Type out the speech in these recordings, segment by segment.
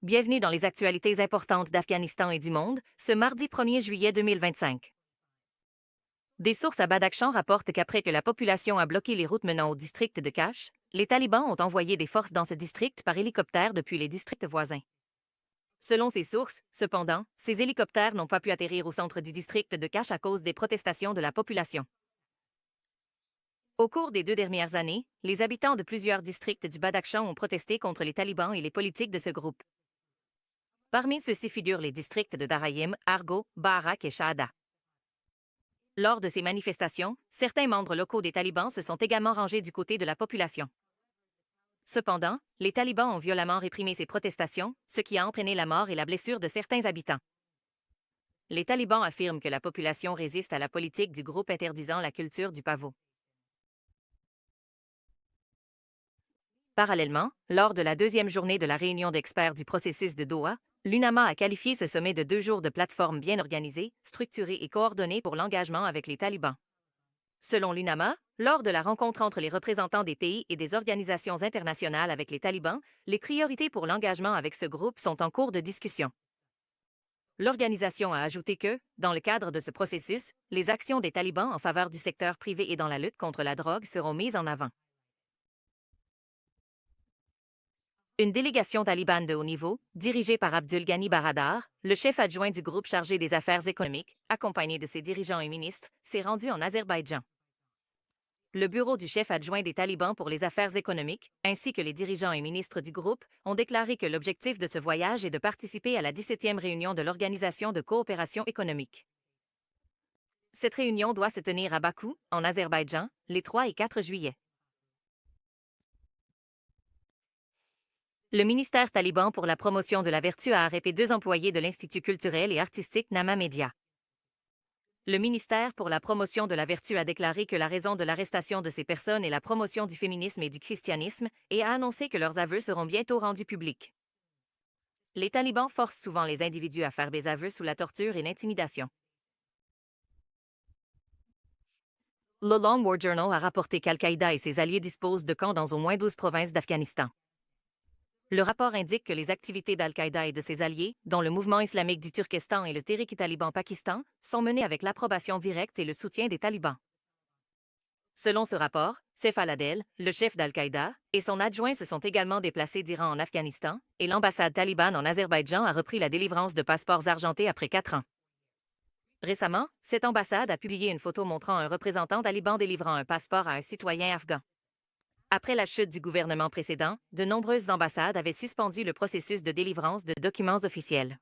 Bienvenue dans les actualités importantes d'Afghanistan et du monde, ce mardi 1er juillet 2025. Des sources à Badakhshan rapportent qu'après que la population a bloqué les routes menant au district de Kash, les talibans ont envoyé des forces dans ce district par hélicoptère depuis les districts voisins. Selon ces sources, cependant, ces hélicoptères n'ont pas pu atterrir au centre du district de Kash à cause des protestations de la population. Au cours des 2 dernières années, les habitants de plusieurs districts du Badakhshan ont protesté contre les talibans et les politiques de ce groupe. Parmi ceux-ci figurent les districts de Darayim, Argo, Barak et Shahada. Lors de ces manifestations, certains membres locaux des talibans se sont également rangés du côté de la population. Cependant, les talibans ont violemment réprimé ces protestations, ce qui a entraîné la mort et la blessure de certains habitants. Les talibans affirment que la population résiste à la politique du groupe interdisant la culture du pavot. Parallèlement, lors de la 2e journée de la réunion d'experts du processus de Doha, l'UNAMA a qualifié ce sommet de 2 jours de plateforme bien organisée, structurée et coordonnée pour l'engagement avec les talibans. Selon l'UNAMA, lors de la rencontre entre les représentants des pays et des organisations internationales avec les talibans, les priorités pour l'engagement avec ce groupe sont en cours de discussion. L'organisation a ajouté que, dans le cadre de ce processus, les actions des talibans en faveur du secteur privé et dans la lutte contre la drogue seront mises en avant. Une délégation talibane de haut niveau, dirigée par Abdul Ghani Baradar, le chef adjoint du groupe chargé des affaires économiques, accompagné de ses dirigeants et ministres, s'est rendu en Azerbaïdjan. Le bureau du chef adjoint des talibans pour les affaires économiques, ainsi que les dirigeants et ministres du groupe, ont déclaré que l'objectif de ce voyage est de participer à la 17e réunion de l'Organisation de coopération économique. Cette réunion doit se tenir à Bakou, en Azerbaïdjan, les 3 et 4 juillet. Le ministère taliban pour la promotion de la vertu a arrêté 2 employés de l'Institut culturel et artistique Nama Media. Le ministère pour la promotion de la vertu a déclaré que la raison de l'arrestation de ces personnes est la promotion du féminisme et du christianisme et a annoncé que leurs aveux seront bientôt rendus publics. Les talibans forcent souvent les individus à faire des aveux sous la torture et l'intimidation. Le Long War Journal a rapporté qu'Al-Qaïda et ses alliés disposent de camps dans au moins 12 provinces d'Afghanistan. Le rapport indique que les activités d'Al-Qaïda et de ses alliés, dont le mouvement islamique du Turkestan et le Tehrik-i-Taliban Pakistan, sont menées avec l'approbation directe et le soutien des talibans. Selon ce rapport, Saif al-Adel, le chef d'Al-Qaïda, et son adjoint se sont également déplacés d'Iran en Afghanistan, et l'ambassade talibane en Azerbaïdjan a repris la délivrance de passeports argentés après 4 ans. Récemment, cette ambassade a publié une photo montrant un représentant taliban délivrant un passeport à un citoyen afghan. Après la chute du gouvernement précédent, de nombreuses ambassades avaient suspendu le processus de délivrance de documents officiels.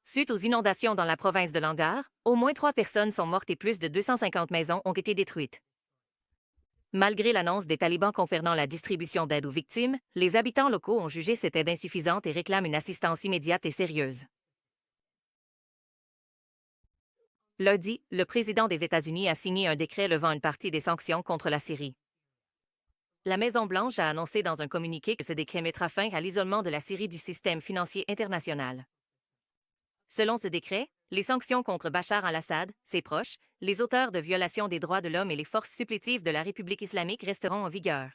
Suite aux inondations dans la province de Langar, au moins 3 personnes sont mortes et plus de 250 maisons ont été détruites. Malgré l'annonce des talibans concernant la distribution d'aide aux victimes, les habitants locaux ont jugé cette aide insuffisante et réclament une assistance immédiate et sérieuse. Lundi, le président des États-Unis a signé un décret levant une partie des sanctions contre la Syrie. La Maison-Blanche a annoncé dans un communiqué que ce décret mettra fin à l'isolement de la Syrie du système financier international. Selon ce décret, les sanctions contre Bachar al-Assad, ses proches, les auteurs de violations des droits de l'homme et les forces supplétives de la République islamique resteront en vigueur.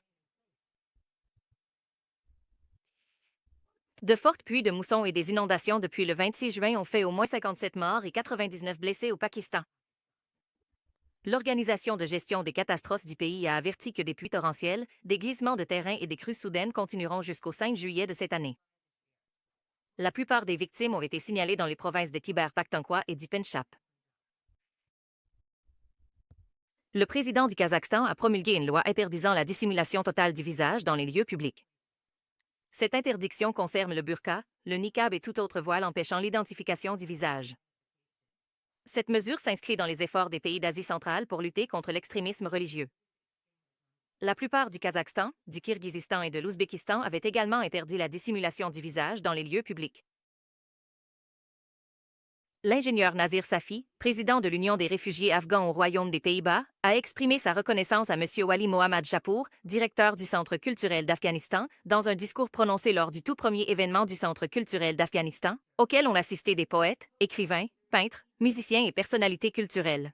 De fortes pluies de mousson et des inondations depuis le 26 juin ont fait au moins 57 morts et 99 blessés au Pakistan. L'Organisation de gestion des catastrophes du pays a averti que des pluies torrentielles, des glissements de terrain et des crues soudaines continueront jusqu'au 5 juillet de cette année. La plupart des victimes ont été signalées dans les provinces de Khyber Pakhtunkhwa et du Pendjab. Le président du Kazakhstan a promulgué une loi interdisant la dissimulation totale du visage dans les lieux publics. Cette interdiction concerne le burqa, le niqab et tout autre voile empêchant l'identification du visage. Cette mesure s'inscrit dans les efforts des pays d'Asie centrale pour lutter contre l'extrémisme religieux. La plupart du Kazakhstan, du Kirghizistan et de l'Ouzbékistan avaient également interdit la dissimulation du visage dans les lieux publics. L'ingénieur Nazir Safi, président de l'Union des réfugiés afghans au Royaume des Pays-Bas, a exprimé sa reconnaissance à M. Wali Mohammad Japour, directeur du Centre culturel d'Afghanistan, dans un discours prononcé lors du tout premier événement du Centre culturel d'Afghanistan, auquel ont assisté des poètes, écrivains, peintres, musiciens et personnalités culturelles.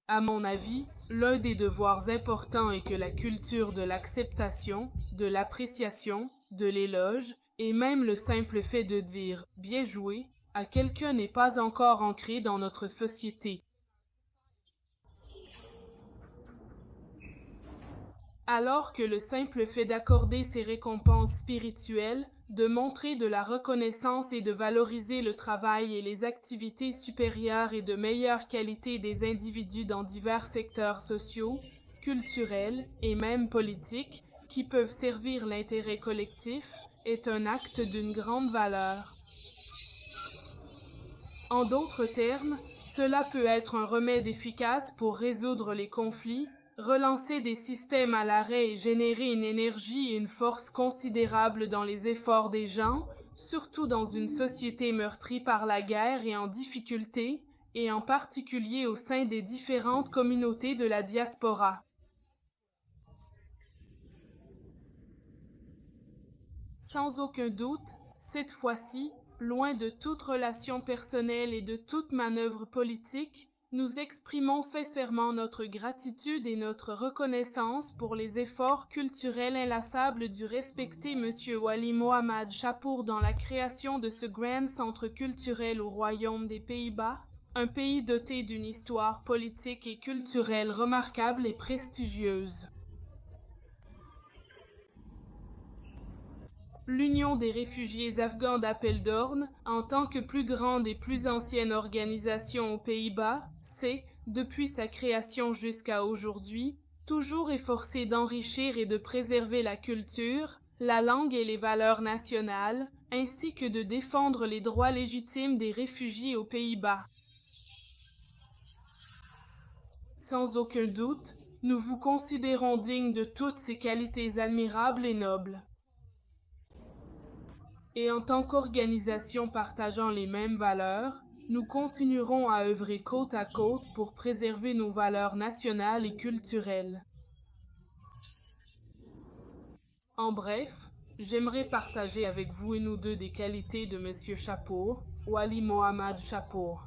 À mon avis, l'un des devoirs importants est que la culture de l'acceptation, de l'appréciation, de l'éloge, et même le simple fait de dire bien joué à quelqu'un n'est pas encore ancré dans notre société. Alors que le simple fait d'accorder ces récompenses spirituelles, de montrer de la reconnaissance et de valoriser le travail et les activités supérieures et de meilleure qualité des individus dans divers secteurs sociaux, culturels et même politiques, qui peuvent servir l'intérêt collectif, est un acte d'une grande valeur. En d'autres termes, cela peut être un remède efficace pour résoudre les conflits, relancer des systèmes à l'arrêt et générer une énergie et une force considérables dans les efforts des gens, surtout dans une société meurtrie par la guerre et en difficulté, et en particulier au sein des différentes communautés de la diaspora. Sans aucun doute, cette fois-ci, loin de toute relation personnelle et de toute manœuvre politique, nous exprimons sincèrement notre gratitude et notre reconnaissance pour les efforts culturels inlassables du respecté M. Wali Mohamed Chapour dans la création de ce grand centre culturel au Royaume des Pays-Bas, un pays doté d'une histoire politique et culturelle remarquable et prestigieuse. L'Union des réfugiés afghans d'Apeldoorn, en tant que plus grande et plus ancienne organisation aux Pays-Bas, s'est, depuis sa création jusqu'à aujourd'hui, toujours efforcée d'enrichir et de préserver la culture, la langue et les valeurs nationales, ainsi que de défendre les droits légitimes des réfugiés aux Pays-Bas. Sans aucun doute, nous vous considérons dignes de toutes ces qualités admirables et nobles. Et en tant qu'organisation partageant les mêmes valeurs, nous continuerons à œuvrer côte à côte pour préserver nos valeurs nationales et culturelles. En bref, j'aimerais partager avec vous une ou deux des qualités de M. Chapour, Wali Mohamed Chapour.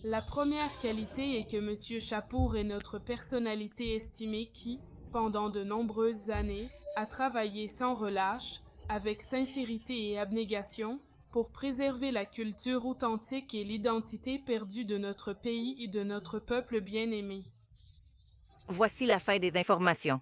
La première qualité est que M. Chapour est notre personnalité estimée qui, pendant de nombreuses années, a travaillé sans relâche, avec sincérité et abnégation, pour préserver la culture authentique et l'identité perdue de notre pays et de notre peuple bien-aimé. Voici la fin des informations.